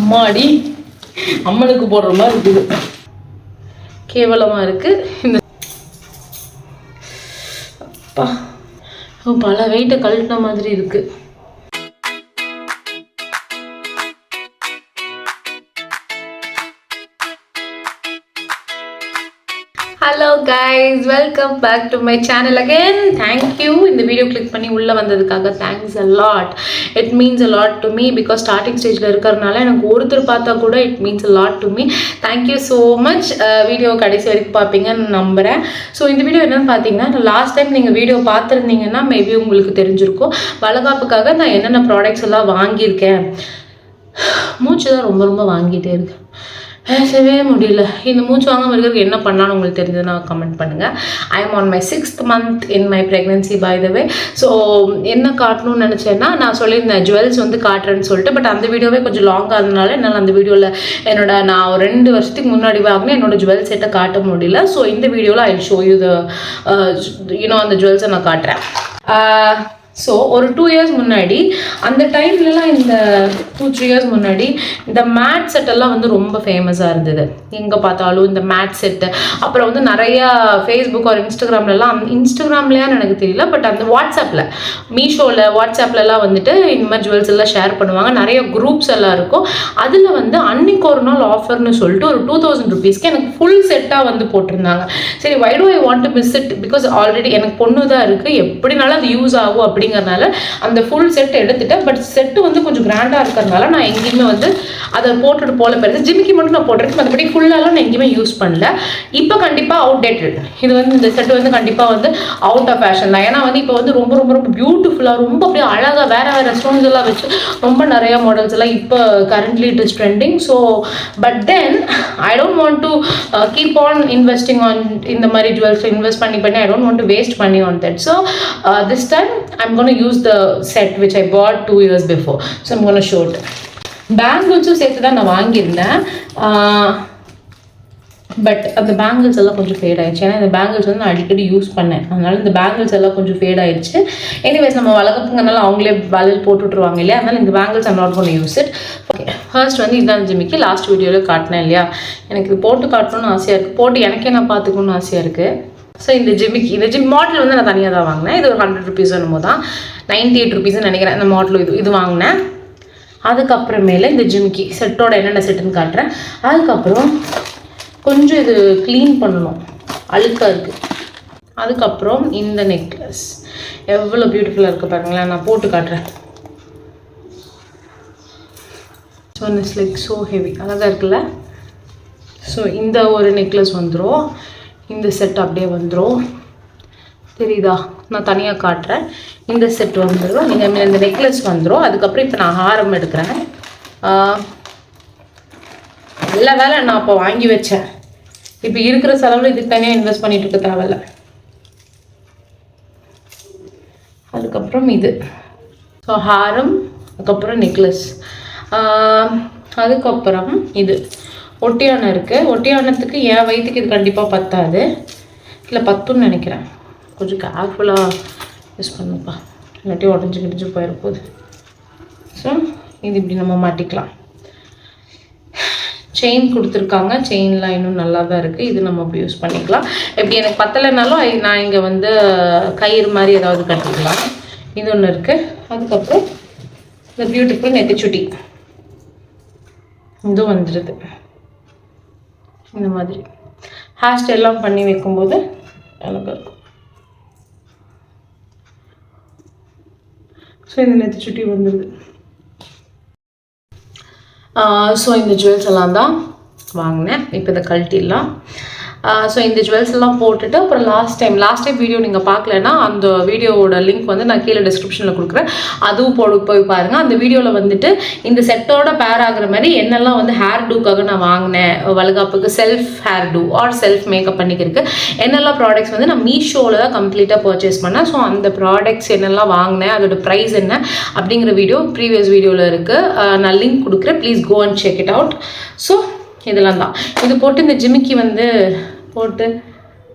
அம்மாடி அம்மனுக்கு போடுற மாதிரி இருக்குது, கேவலமாக இருக்குது. இந்த அப்பா பல வெயிட்டை கழட்டின மாதிரி இருக்குது. Hello guys, welcome back to my channel again. Thank you. இந்த வீடியோ கிளிக் பண்ணி உள்ளே வந்ததுக்காக thanks a lot. It means a lot to me because starting stageல இருக்கிறதுனால எனக்கு ஒருத்தர் பார்த்தா கூட it means a lot to me. Thank you so much. Video கடைசி வரைக்கும் பார்ப்பீங்கன்னு நம்புகிறேன். ஸோ இந்த வீடியோ என்னென்னு பார்த்தீங்கன்னா, லாஸ்ட் டைம் நீங்கள் வீடியோ பார்த்துருந்தீங்கன்னா மேபி உங்களுக்கு தெரிஞ்சிருக்கும் வளகாப்புக்காக நான் என்னென்ன ப்ராடக்ட்ஸ் எல்லாம் வாங்கியிருக்கேன். மூச்சு தான் ரொம்ப வாங்கிட்டே இருக்கேன், பேசவே முடியல. இந்த மூச்சு வாங்காமல் இருக்கிறதுக்கு என்ன பண்ணாலும் உங்களுக்கு தெரிஞ்சதுன்னா கமெண்ட் பண்ணுங்கள். I am on my 6th month in my pregnancy by the way. So என்ன காட்டணும்னு நினச்சேன்னா, நான் சொல்லியிருந்தேன் ஜுவல்ஸ் வந்து காட்டுறேன்னு சொல்லிட்டு, பட் அந்த வீடியோவே கொஞ்சம் லாங்காக இருந்தனால என்னால் அந்த வீடியோவில் நான் ஒரு 2 வருஷத்துக்கு முன்னாடி வாங்கினேன் என்னோட ஜுவல் செட்டை காட்ட முடியல. ஸோ இந்த வீடியோவில் ஐ ஷோ யூ த அந்த ஜுவல்ஸை நான் காட்டுறேன். ஸோ ஒரு 2 years முன்னாடி, அந்த டைம்லலாம் இந்த 2-3 years முன்னாடி இந்த மேட் செட்டெல்லாம் வந்து ரொம்ப ஃபேமஸாக இருந்தது. எங்கே பார்த்தாலும் இந்த மேட் செட்டு. அப்புறம் வந்து நிறையா ஃபேஸ்புக் ஒரு இன்ஸ்டாகிராம்லையான்னு எனக்கு தெரியல, பட் அந்த வாட்ஸ்அப்பில் மீஷோவில் வாட்ஸ்அப்லலாம் வந்துட்டு இந்த மாதிரி ஜுவல்ஸ் எல்லாம் ஷேர் பண்ணுவாங்க. நிறைய குரூப்ஸ் எல்லாம் இருக்கும். அதில் வந்து அன்னைக்கு ஒரு நாள் ஆஃபர்னு சொல்லிட்டு ஒரு 2000 rupeesக்கு எனக்கு ஃபுல் செட்டாக வந்து போட்டிருந்தாங்க. சரி, why do I want to miss it, because already எனக்கு பொண்ணு தான் இருக்குது, எப்படினாலும் அது யூஸ் ஆகும் அப்படிங்கிறதுனால அந்த ஃபுல் செட் எடுத்துட்டேன். பட் செட்டு வந்து கொஞ்சம் கிராண்டாக இருக்கிறதுனால நான் எங்கேயுமே வந்து அதை போட்டுட்டு போல போயிருது. ஜிமிக்கி மட்டும் நான் போட்டிருக்கேன், மற்றபடி ஃபுல்லாலாம் நான் எங்கேயுமே யூஸ் பண்ணல. இப்போ கண்டிப்பாக அவுட் டேட்டட். இது வந்து இந்த செட்டு வந்து கண்டிப்பாக வந்து அவுட் ஆஃப் ஃபேஷன் தான். ஏன்னா வந்து இப்போ வந்து ரொம்ப பியூட்டிஃபுல்லாக, ரொம்ப அப்படியே அழகாக வேறு ஸ்டோன்ஸ் எல்லாம் வச்சு ரொம்ப நிறைய மாடல்ஸ் எல்லாம் இப்போ currently it is trending. So but then I don't want to keep on investing on இந்த மாதிரி ஜுவல்ஸ் இன்வெஸ்ட் பண்ணி I don't want to waste money on that. So this time I'm going to use the set which I bought 2 years before. So I'm going to show it. பேங்கிள்ஸும் சேர்த்து தான் நான் வாங்கியிருந்தேன். But அந்த bangles எல்லாம் கொஞ்சம் fat ஆயிடுச்சு. ஏன்னா இந்த பேங்கிள்ஸ் வந்து நான் அடிக்கடி யூஸ் பண்ணேன், அதனால இந்த பேங்கிள்ஸ் எல்லாம் கொஞ்சம் ஃபேட் ஆயிடுச்சு. எனிவேஸ் நம்ம வளர்க்கப்புங்கனால அவங்களே வளையல் போட்டுட்ருவாங்க இல்லையா, அதனால் இந்த bangles I'm not going to use it. Okay, first வந்து இதுதான் ஜிமிக்கி. லாஸ்ட் வீடியோவில் காட்டினேன் இல்லையா, எனக்கு இது போட்டு காட்டணும்னு ஆசையாக இருக்குது, போட்டு எனக்கே நான் பார்த்துக்கணும்னு ஆசையாக இருக்குது. ஸோ இந்த ஜிமிக்கி, இந்த மாடல் வந்து நான் தனியாக தான் வாங்கினேன். இது ஒரு 100 rupees என்னமோ தான், 98 rupees நினைக்கிறேன் இந்த மாடல். இது வாங்கினேன். அதுக்கப்புறமேல இந்த ஜிமிக்கி செட்டோட என்னென்ன செட்டுன்னு காட்டுறேன். அதுக்கப்புறம் கொஞ்சம் இது க்ளீன் பண்ணணும், அழுக்காக இருக்குது. அதுக்கப்புறம் இந்த நெக்லஸ் எவ்வளோ பியூட்டிஃபுல்லாக இருக்குது பாருங்களேன், நான் போட்டு காட்டுறேன். So it's like so heavy, அழகாக இருக்குல்ல. ஸோ இந்த ஒரு நெக்லஸ் வந்துடும், இந்த செட் அப்படியே வந்துடும், தெரியுதா? நான் தனியாக காட்டுறேன். இந்த செட் வந்துடும், நீங்கள் இந்த நெக்லஸ் வந்துடும். அதுக்கப்புறம் இப்போ நான் ஹாரம் எடுக்கிறேன். நல்ல வேலை நான் அப்போ வாங்கி வச்சேன். இப்போ இருக்கிற செலவில் இதுக்கு தனியாக இன்வெஸ்ட் பண்ணிட்டு இருக்க தேவையில்ல. அதுக்கப்புறம் இது, ஸோ ஹாரம், அதுக்கப்புறம் நெக்லஸ், அதுக்கப்புறம் இது ஒட்டியானம் இருக்குது. ஒட்டியானத்துக்கு என் வயிற்றுக்கு இது கண்டிப்பாக பத்தாது, இல்லை பத்துன்னு நினைக்கிறேன். கொஞ்சம் கேர்ஃபுல்லாக யூஸ் பண்ணுப்பா, இல்லாட்டி உடஞ்சி போயிருப்போது. ஸோ இது இப்படி நம்ம மாட்டிக்கலாம். செயின் கொடுத்துருக்காங்க, செயின்லாம் இன்னும் நல்லா தான் இருக்குது. இது நம்ம அப்படி யூஸ் பண்ணிக்கலாம். எப்படி எனக்கு பத்தலைனாலும் நான் இங்கே வந்து கயிறு மாதிரி ஏதாவது கட்டிக்கலாம். இது ஒன்று இருக்குது. அதுக்கப்புறம் இந்த பியூட்டிஃபுல் நெத்திச்சுட்டி இதுவும் வந்துடுது. இந்த மாதிரி ஹேர் ஸ்டைல்லாம் பண்ணி வைக்கும்போது அழகாக இருக்கும். ஸோ இந்த நெத்திச்சுட்டி வந்துடுது. ஸோ இந்த ஜுவல்ஸ் எல்லாம் தான் வாங்கினேன். இப்போ இதை கழட்டிடலாம். ஸோ இந்த ஜுவல்ஸ் எல்லாம் போட்டுட்டு அப்புறம் லாஸ்ட் டைம் வீடியோ நீங்கள் பார்க்கலன்னா அந்த வீடியோவோட லிங்க் வந்து நான் கீழே டிஸ்கிரிப்ஷனில் கொடுக்குறேன், அதுவும் போய் பாருங்கள். அந்த வீடியோவில் வந்துட்டு இந்த செட்டோட பேர் ஆகிற மாதிரி என்னெல்லாம் வந்து ஹேர் டூக்காக நான் வாங்கினேன், வளகாப்புக்கு self hair do or self makeup பண்ணிக்கிறதுக்கு என்னெல்லாம் ப்ராடக்ட்ஸ் வந்து நான் மீஷோவில் தான் கம்ப்ளீட்டாக பர்ச்சேஸ் பண்ணேன். ஸோ அந்த ப்ராடக்ட்ஸ் என்னெல்லாம் வாங்கினேன், அதோட ப்ரைஸ் என்ன அப்படிங்கிற வீடியோ ப்ரீவியஸ் வீடியோவில் இருக்குது, நான் லிங்க் கொடுக்குறேன், please go and check it out. So இதெல்லாம் தான். இது போட்டு இந்த ஜிமிக்கி வந்து போட்டு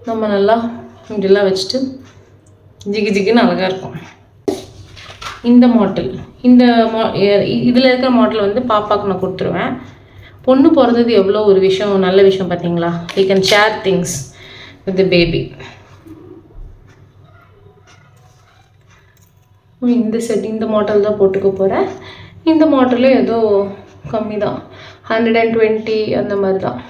நம்ம நல்லா இப்படிலாம் வச்சுட்டு ஜிகின்னு அழகாக இருக்கும். இந்த மாடல் இதில் இருக்கிற மாடல் வந்து பாப்பாவுக்கு நான் கொடுத்துருவேன். பொண்ணு பிறந்தது எவ்வளோ ஒரு விஷயம், நல்ல விஷயம் பார்த்தீங்களா. We can share things with the baby. இந்த செட் இந்த மாடல் தான் போட்டுக்க போகிறேன். இந்த மாடலே ஏதோ கம்மி தான், 120 அந்த மாதிரி தான்.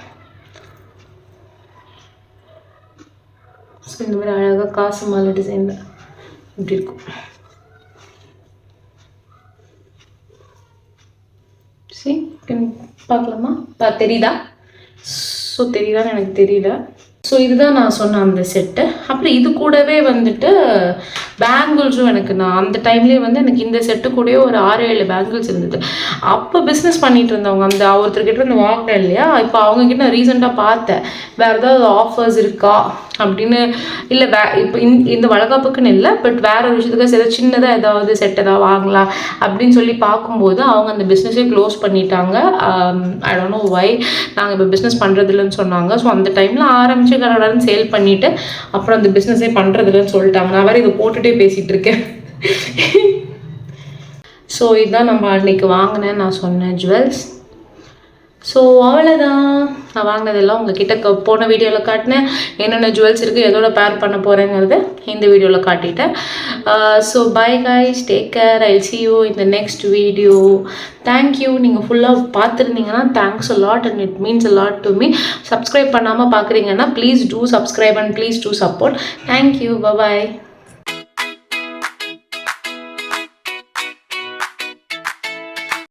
ஸோ இந்த மாதிரி அழகாக காசு மாலை டிசைனில் இப்படி இருக்கும். சரி பார்க்கலாமா? தெரியுதா? ஸோ தெரியுதான்னு எனக்கு தெரியல. ஸோ இதுதான் நான் சொன்ன அந்த செட்டு. அப்புறம் இது கூடவே வந்துட்டு பேங்கிள்ஸும் எனக்கு நான் அந்த டைம்லேயே வந்து எனக்கு இந்த செட்டு கூடவே ஒரு 6-7 பேங்கிள்ஸ் இருந்தது. அப்போ பிஸ்னஸ் பண்ணிட்டு இருந்தவங்க அந்த ஒருத்தர்கிட்ட இருந்து வாங்கினேன் இல்லையா, இப்போ அவங்கக்கிட்ட நான் ரீசெண்டாக பார்த்தேன் வேறு ஏதாவது ஆஃபர்ஸ் இருக்கா அப்படின்னு. இல்லை இப்போ இந்த வளகாப்புக்குன்னு இல்லை, பட் வேறு ஒரு விஷயத்துக்கு ஏதாவது சின்னதாக ஏதாவது செட் ஏதாவது வாங்கலாம் அப்படின்னு சொல்லி பார்க்கும்போது அவங்க அந்த பிஸ்னஸே க்ளோஸ் பண்ணிட்டாங்க. ஐ டோன்ட் நோ வை, நாங்கள் இப்போ பிஸ்னஸ் பண்ணுறதில்லன்னு சொன்னாங்க. ஸோ அந்த டைமில் ஆரம்பித்து கடவுடன் சேல் பண்ணிவிட்டு அப்புறம் அந்த பிஸ்னஸே பண்ணுறதில்லன்னு சொல்லிட்டாங்க. நான் வேறு இதை போட்டுகிட்டே பேசிகிட்டு இருக்கேன். ஸோ இதுதான் நம்ம அன்றைக்கி வாங்கினேன் நான் சொன்னேன் ஜுவல்ஸ். ஸோ அவ்வளோதான், நான் வாங்கினதெல்லாம் உங்ககிட்ட போன வீடியோவில் காட்டினேன். என்னென்ன ஜுவல்ஸ் இருக்குது, எதோட பேர் பண்ண போகிறேங்கிறது இந்த வீடியோவில் காட்டிட்டேன். So bye guys, take care, I see you in the next video. Thank you. நீங்கள் ஃபுல்லாக பார்த்துருந்தீங்கன்னா thanks a lot and it means a lot to me. Subscribe பண்ணாமல் பார்க்குறீங்கன்னா please do subscribe and please do support. Thank you. By.